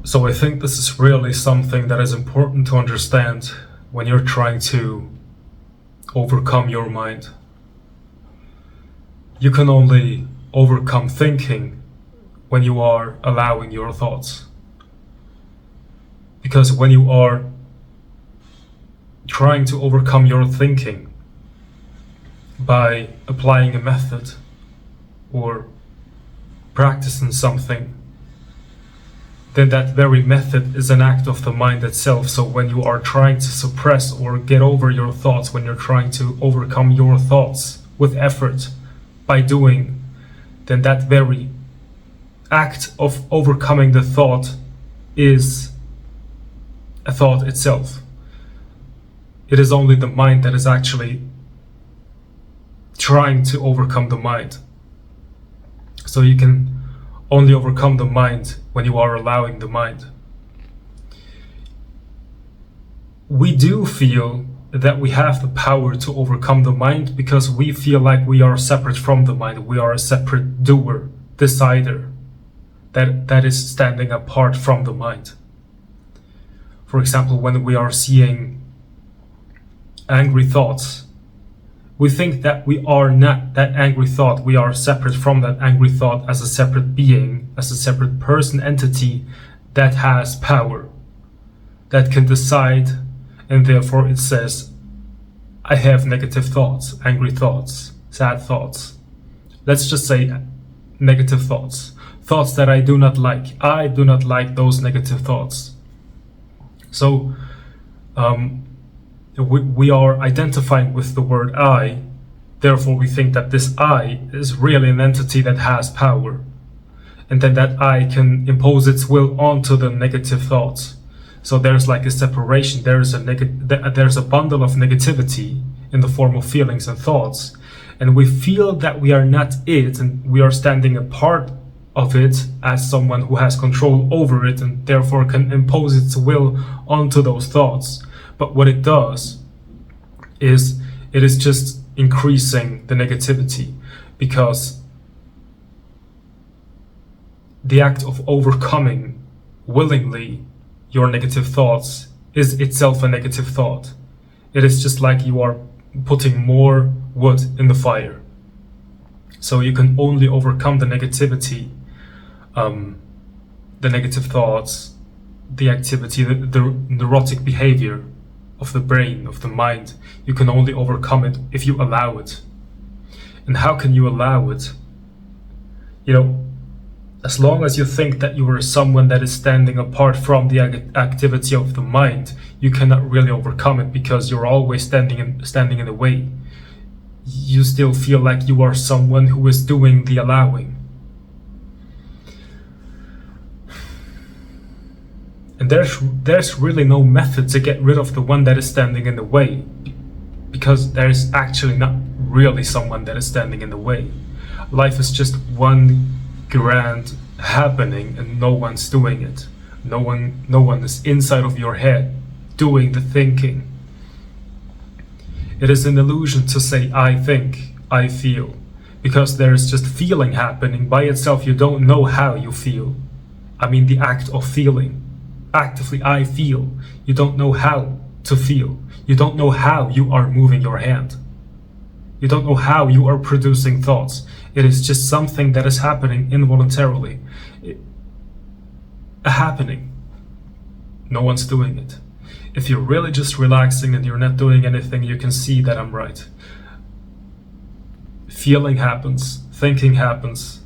So I think this is really something that is important to understand when you're trying to overcome your mind. You can only overcome thinking when you are allowing your thoughts. Because when you are trying to overcome your thinking by applying a method or practicing something, then that very method is an act of the mind itself. So when you are trying to suppress or get over your thoughts, when you're trying to overcome your thoughts with effort by doing, then that very act of overcoming the thought is a thought itself. It is only the mind that is actually trying to overcome the mind. So you can only overcome the mind when you are allowing the mind. We do feel that we have the power to overcome the mind because we feel like we are separate from the mind. We are a separate doer, decider, that is standing apart from the mind. For example, when we are seeing angry thoughts, we think that we are not that angry thought. We are separate from that angry thought as a separate being, as a separate person, entity that has power, that can decide, and therefore it says, I have negative thoughts, angry thoughts, sad thoughts. Let's just say negative thoughts, thoughts that I do not like. I do not like those negative thoughts. So, we are identifying with the word I, therefore we think that this I is really an entity that has power, and then that I can impose its will onto the negative thoughts. So there's like a separation, there's a bundle of negativity in the form of feelings and thoughts, and we feel that we are not it, and we are standing apart of it as someone who has control over it and therefore can impose its will onto those thoughts. But what it does is it is just increasing the negativity, because the act of overcoming willingly your negative thoughts is itself a negative thought. It is just like you are putting more wood in the fire. So you can only overcome the negativity, the negative thoughts, the activity, the neurotic behavior of the brain, of the mind. You can only overcome it if you allow it. And how can you allow it? You know, as long as you think that you are someone that is standing apart from the activity of the mind, you cannot really overcome it, because you're always standing in the way. You still feel like you are someone who is doing the allowing. And there's really no method to get rid of the one that is standing in the way, because there is actually not really someone that is standing in the way. Life is just one grand happening, and no one's doing it. No one is inside of your head doing the thinking. It is an illusion to say I think, I feel, because there is just feeling happening by itself. You don't know how you feel. I mean, the act of feeling. Actively, I feel. You don't know how to feel. You don't know how you are moving your hand. You don't know how you are producing thoughts. It is just something that is happening involuntarily. A happening. No one's doing it. If you're really just relaxing and you're not doing anything, you can see that I'm right. Feeling happens, thinking happens,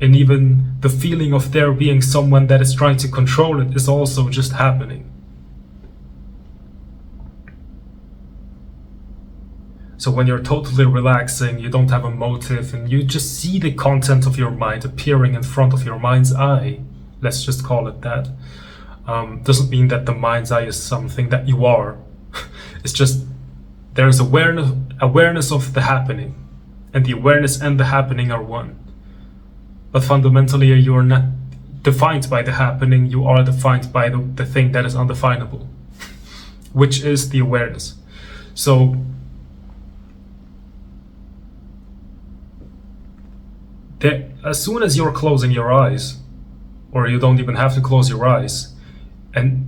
and even the feeling of there being someone that is trying to control it is also just happening. So when you're totally relaxing, you don't have a motive, and you just see the content of your mind appearing in front of your mind's eye, let's just call it that. Doesn't mean that the mind's eye is something that you are. It's just there's awareness of the happening, and the awareness and the happening are one. But fundamentally, you're not defined by the happening, you are defined by the thing that is undefinable, which is the awareness. So as soon as you're closing your eyes, or you don't even have to close your eyes, And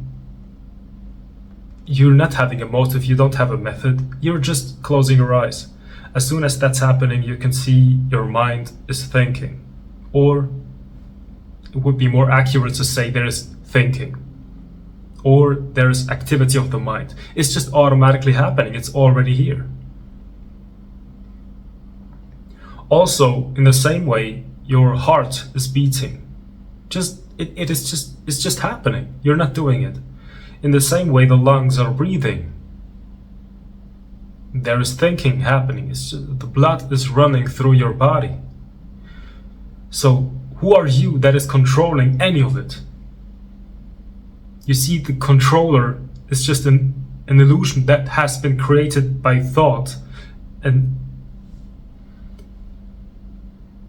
you're not having a motive, you don't have a method, you're just closing your eyes. As soon as that's happening, you can see your mind is thinking. Or it would be more accurate to say there is thinking. Or there is activity of the mind. It's just automatically happening, it's already here. Also, in the same way, your heart is beating. It's just happening. You're not doing it. In the same way, the lungs are breathing. There is thinking happening. It's just, the blood is running through your body. So, who are you that is controlling any of it? You see, the controller is just an illusion that has been created by thought, and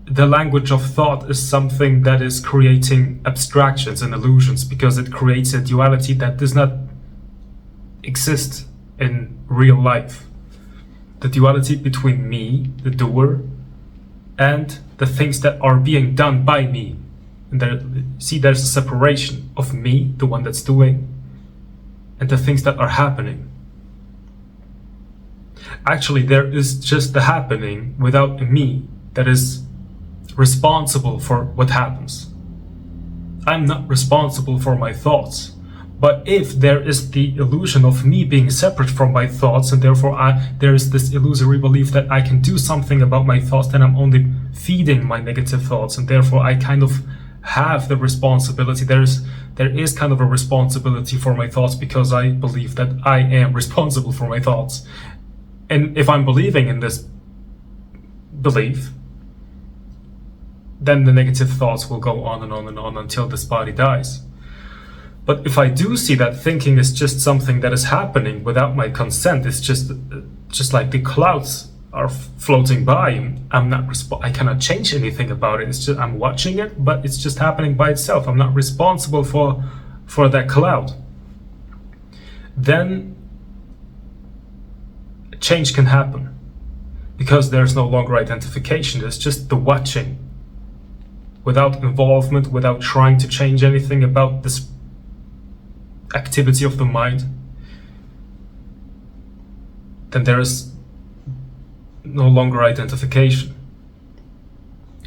the language of thought is something that is creating abstractions and illusions because it creates a duality that does not exist in real life. The duality between me, the doer, and the things that are being done by me. And there's a separation of me, the one that's doing, and the things that are happening. Actually, there is just the happening without a me that is responsible for what happens. I'm not responsible for my thoughts. But if there is the illusion of me being separate from my thoughts, and therefore there is this illusory belief that I can do something about my thoughts, then I'm only feeding my negative thoughts, and therefore I kind of have the responsibility. There is kind of a responsibility for my thoughts because I believe that I am responsible for my thoughts. And if I'm believing in this belief, then the negative thoughts will go on and on and on until this body dies. But if I do see that thinking is just something that is happening without my consent, it's just like the clouds are floating by, and I cannot change anything about it. It's just I'm watching it, but it's just happening by itself. I'm not responsible for that cloud. Then change can happen because there's no longer identification. There's just the watching, without involvement, without trying to change anything about this activity of the mind. Then there is no longer identification.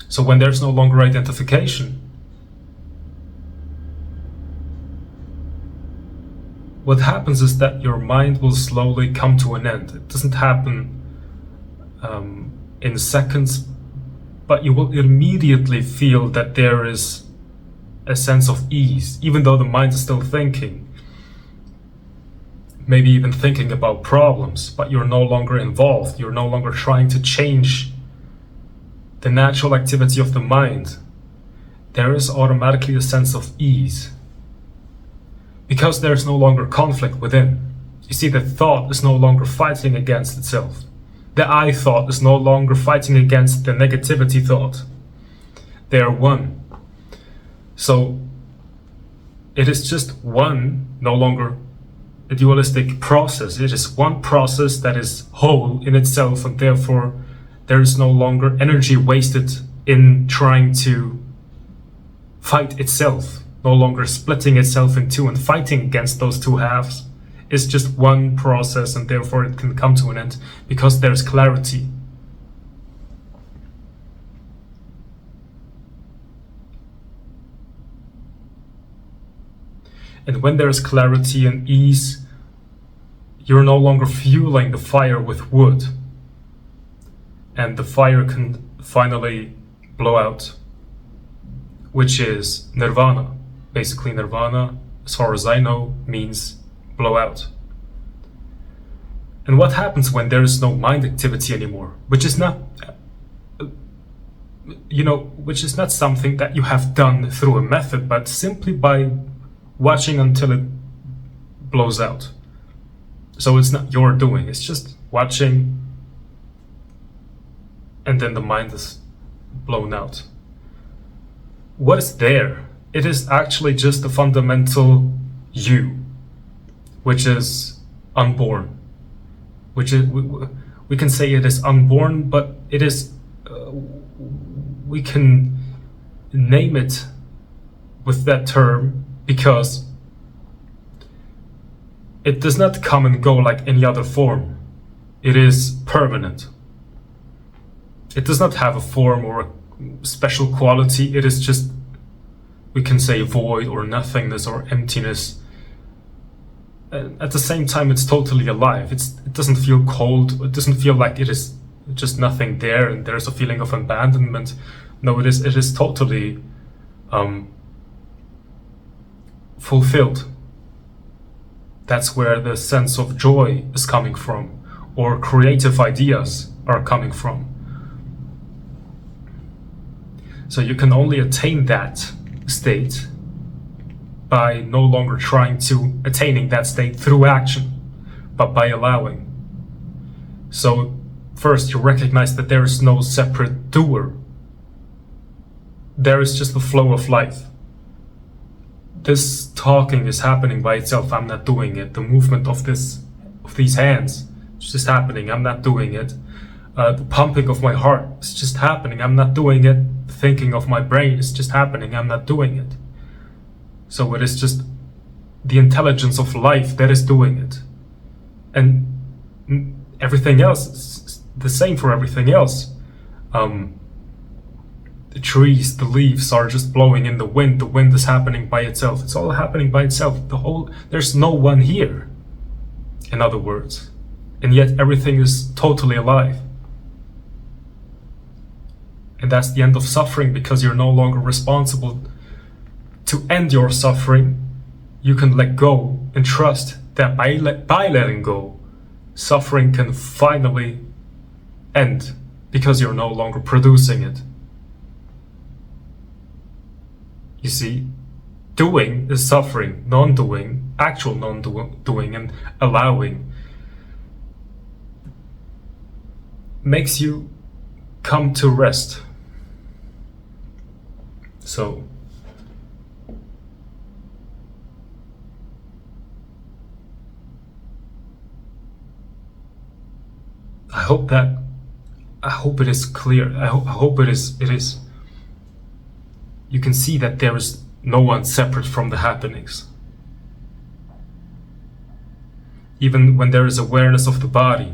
So when there's no longer identification, what happens is that your mind will slowly come to an end. It doesn't happen in seconds, but you will immediately feel that there is a sense of ease, even though the mind is still thinking, maybe even thinking about problems, but you're no longer involved. You're no longer trying to change the natural activity of the mind. There is automatically a sense of ease because there's no longer conflict within. You see, the thought is no longer fighting against itself. The I thought is no longer fighting against the negativity thought. They are one. So it is just one, no longer a dualistic process. It is one process that is whole in itself, and therefore there is no longer energy wasted in trying to fight itself, no longer splitting itself in two and fighting against those two halves. It's just one process, and therefore it can come to an end because there's clarity. And when there's clarity and ease, you're no longer fueling the fire with wood, and the fire can finally blow out, which is Nirvana. Basically, Nirvana, as far as I know, means blow out. And what happens when there is no mind activity anymore, which is not something that you have done through a method, but simply by watching until it blows out. So it's not your doing, it's just watching, and then the mind is blown out. What is there? It is actually just the fundamental you, which is unborn. Which is, we can say it is unborn, but it is, we can name it with that term because it does not come and go like any other form. It is permanent. It does not have a form or a special quality. It is just, we can say, void or nothingness or emptiness. And at the same time, it's totally alive. It doesn't feel cold. It doesn't feel like it is just nothing there and there's a feeling of abandonment. No, it is totally fulfilled. That's where the sense of joy is coming from, or creative ideas are coming from. So you can only attain that state by no longer trying to attaining that state through action, but by allowing. So first you recognize that there is no separate doer. There is just the flow of life. This talking is happening by itself. I'm not doing it. The movement of these hands is just happening. I'm not doing it. The pumping of my heart is just happening. I'm not doing it. The thinking of my brain is just happening. I'm not doing it. So it is just the intelligence of life that is doing it. And everything else is the same for everything else. The trees, the leaves are just blowing in the wind. The wind is happening by itself. It's all happening by itself. There's no one here, in other words. And yet everything is totally alive. And that's the end of suffering, because you're no longer responsible to end your suffering. You can let go and trust that by letting go, suffering can finally end, because you're no longer producing it. You see, doing is suffering, non-doing, actual non-doing and allowing makes you come to rest. So I hope it is clear. I hope it is. You can see that there is no one separate from the happenings. Even when there is awareness of the body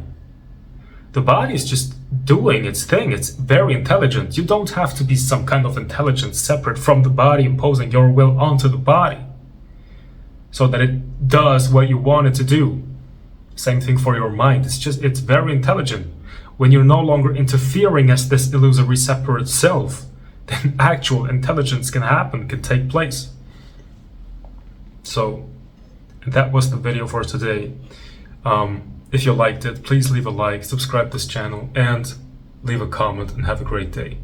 is just doing its thing. It's very intelligent. You don't have to be some kind of intelligence separate from the body, imposing your will onto the body so that it does what you want it to do. Same thing for your mind. It's very intelligent. When you're no longer interfering as this illusory separate self, then actual intelligence can take place. So that was the video for today. If you liked it, please leave a like, subscribe to this channel, and leave a comment, and have a great day.